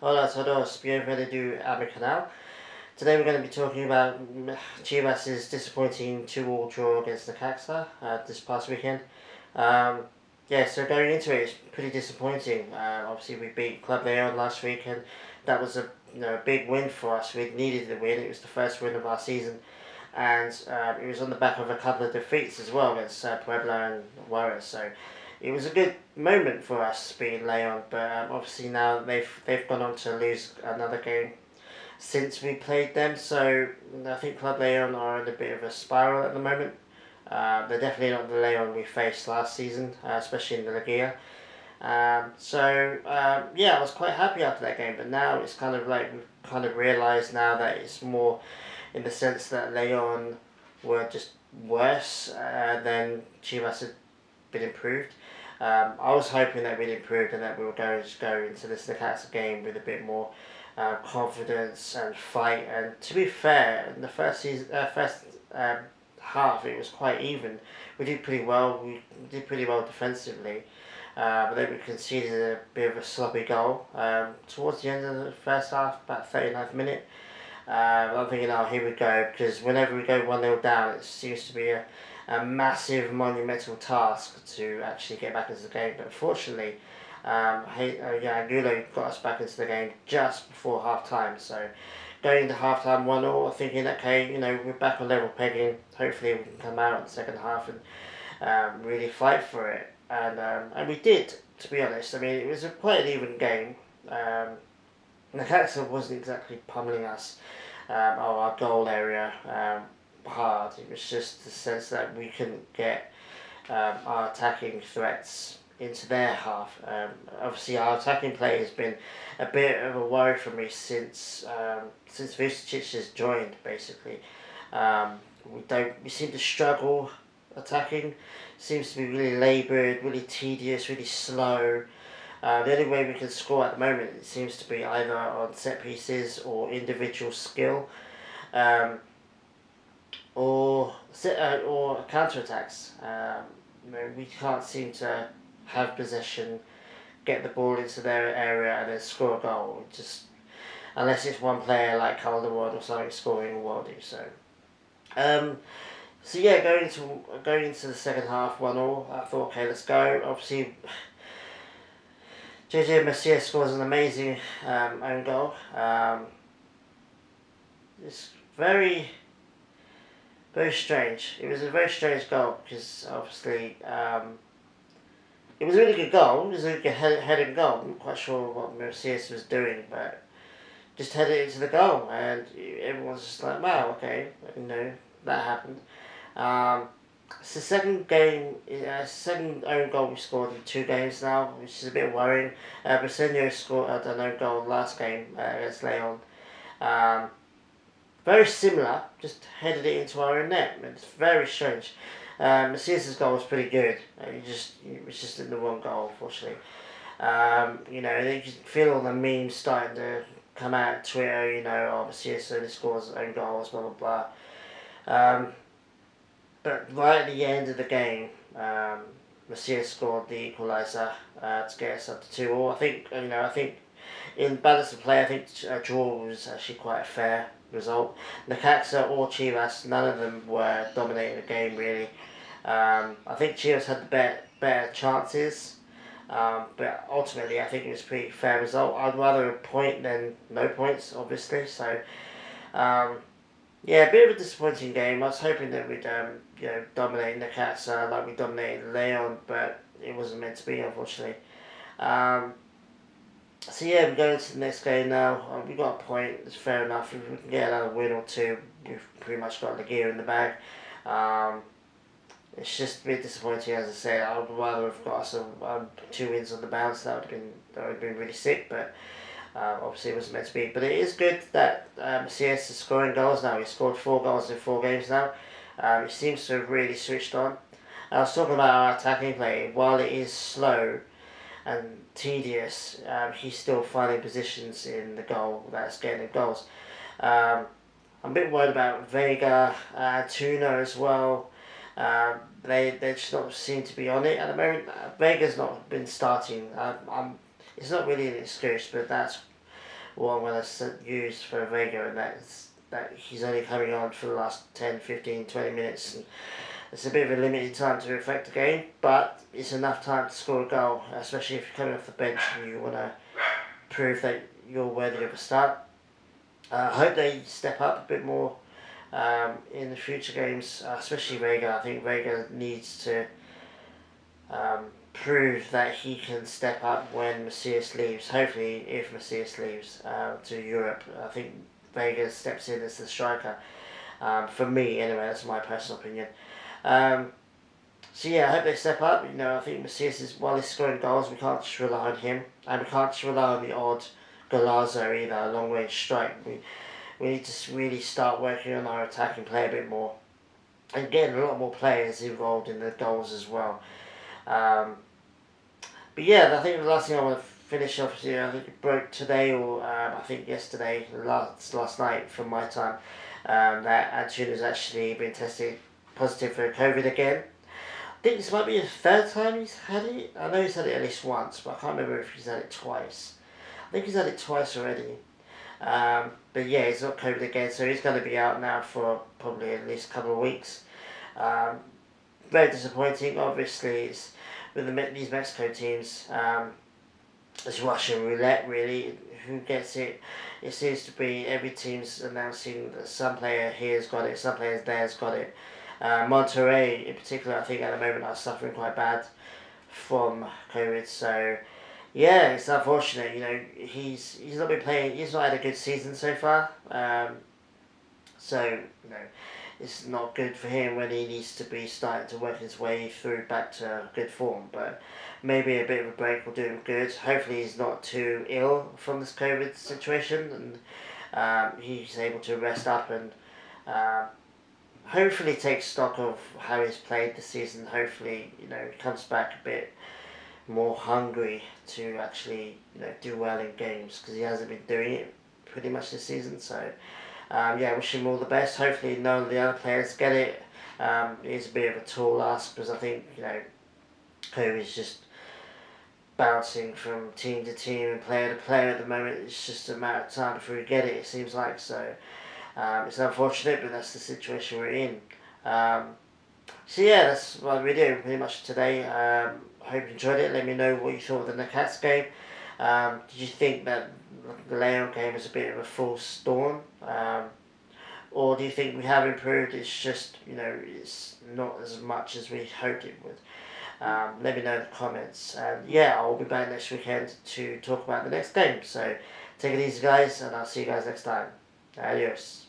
Hola a todos, bienvenido a mi canal. Today we're going to be talking about Chivas' disappointing 2-2 draw against Necaxa this past weekend. So going into it, it's pretty disappointing. Obviously we beat Club Leon last week and that was a big win for us. We needed the win. It was the first win of our season, and it was on the back of a couple of defeats as well against Puebla and Juarez. So it was a good moment for us beating Leon, but obviously now they've gone on to lose another game since we played them. So I think Club Leon are in a bit of a spiral at the moment. They're definitely not the Leon we faced last season, especially in the Liga. I was quite happy after that game, but now it's kind of like we've kind of realised now that it's more in the sense that Leon were just worse than Chivas had been improved. I was hoping that we'd improved and that we were going to go into this Necaxa game with a bit more confidence and fight. And to be fair, in the first half, it was quite even. We did pretty well. We did pretty well defensively. But then we conceded a bit of a sloppy goal towards the end of the first half, about 39th minute. I'm thinking, oh, here we go, because whenever we go 1-0 down, it seems to be a massive, monumental task to actually get back into the game. But fortunately, Angulo got us back into the game just before half time. So going into half time 1-0, thinking, okay, we're back on level pegging. Hopefully, we can come out in the second half and really fight for it. And we did, to be honest. I mean, it was quite an even game. Necaxa wasn't exactly pummeling us or our goal area hard. It was just the sense that we couldn't get our attacking threats into their half. Obviously, our attacking play has been a bit of a worry for me since Vucic has joined. Basically, we seem to struggle attacking. Seems to be really laboured, really tedious, really slow. The only way we can score at the moment, it seems to be either on set pieces or individual skill, or counter-attacks. We can't seem to have possession, get the ball into their area and then score a goal. Just unless it's one player like Calderon or something scoring, will do so. Going into the second half 1-1, I thought, okay, let's go. Obviously, JJ Macias scores an amazing own goal. It's very, very strange. It was a very strange goal because obviously it was a really good goal. It was a good headed goal. I'm not quite sure what Macias was doing, but just headed it into the goal, and everyone's just like, wow, okay, that happened. It's the second own goal we scored in 2 games now, which is a bit worrying. Briseño scored an own goal last game against Leon. Very similar, just headed it into our own net. It's very strange. Macias' goal was pretty good. It was just in the wrong goal, unfortunately. You can feel all the memes starting to come out on Twitter. Macias only scores own goals, blah blah blah. But right at the end of the game, Macias scored the equaliser to get us up to 2-2. I think in balance of play, I think a draw was actually quite a fair result. Necaxa or Chivas, none of them were dominating the game really. I think Chivas had the better chances, but ultimately I think it was a pretty fair result. I'd rather a point than no points, obviously. So. A bit of a disappointing game. I was hoping that we'd dominate Necaxa like we dominated Leon, but it wasn't meant to be, unfortunately. We go into the next game now. We got a point. It's fair enough. If we can get another win or two, we've pretty much got the gear in the bag. It's just a bit disappointing, as I said. I would rather have got some 2 wins on the bounce. That would have been really sick, but. Obviously it wasn't meant to be, but it is good that Macias is scoring goals now. He's scored 4 goals in 4 games now. He seems to have really switched on. I was talking about our attacking play. While it is slow and tedious, he's still finding positions in the goal that's getting him goals. I'm a bit worried about Vega, Antuna as well. They just don't seem to be on it at the moment. Vega's not been starting. It's not really an excuse, but that's what I'm going to use for Vega, and that he's only coming on for the last 10, 15, 20 minutes. And it's a bit of a limited time to affect the game, but it's enough time to score a goal, especially if you're coming off the bench and you want to prove that you're worthy of a start. I hope they step up a bit more in the future games, especially Vega. I think Vega needs to prove that he can step up when Macias leaves. Hopefully, if Macias leaves to Europe, I think Vega steps in as the striker. For me, anyway, that's my personal opinion. So yeah, I hope they step up. I think Macias is, while he's scoring goals, we can't just rely on him, and we can't just rely on the odd Golazo either, a long range strike. We need to really start working on our attacking play a bit more, and getting a lot more players involved in the goals as well. But yeah, I think the last thing I want to finish off here, I think it broke today, or I think yesterday, last night from my time, that Antuna has actually been tested positive for COVID again. I think this might be the third time he's had it. I know he's had it at least once, but I can't remember if he's had it twice. I think he's had it twice already. But yeah, he's got COVID again, so he's going to be out now for probably at least a couple of weeks. Very disappointing. Obviously, it's with these Mexico teams. It's Russian roulette, really. Who gets it? It seems to be every team's announcing that some player here's got it, some players there's got it. Monterrey, in particular, I think at the moment are suffering quite bad from COVID. So, yeah, it's unfortunate. He's not been playing. He's not had a good season so far. So it's not good for him when he needs to be starting to work his way through back to good form. But maybe a bit of a break will do him good. Hopefully he's not too ill from this COVID situation, and he's able to rest up and hopefully take stock of how he's played this season. Hopefully, he comes back a bit more hungry to actually, do well in games, because he hasn't been doing it pretty much this season. So, yeah, wish him all the best. Hopefully none of the other players get it. It's a bit of a tall ask, because I think, Kobe's just bouncing from team to team and player to player at the moment. It's just a matter of time before we get it, it seems like. So, it's unfortunate, but that's the situation we're in. So yeah, that's what we're doing pretty much today. Hope you enjoyed it. Let me know what you thought of the Necaxa game. Did you think that the Leon game was a bit of a false dawn? Or do you think we have improved? It's just, it's not as much as we hoped it would. Let me know in the comments. And yeah, I'll be back next weekend to talk about the next game. So take it easy, guys, and I'll see you guys next time. Adios.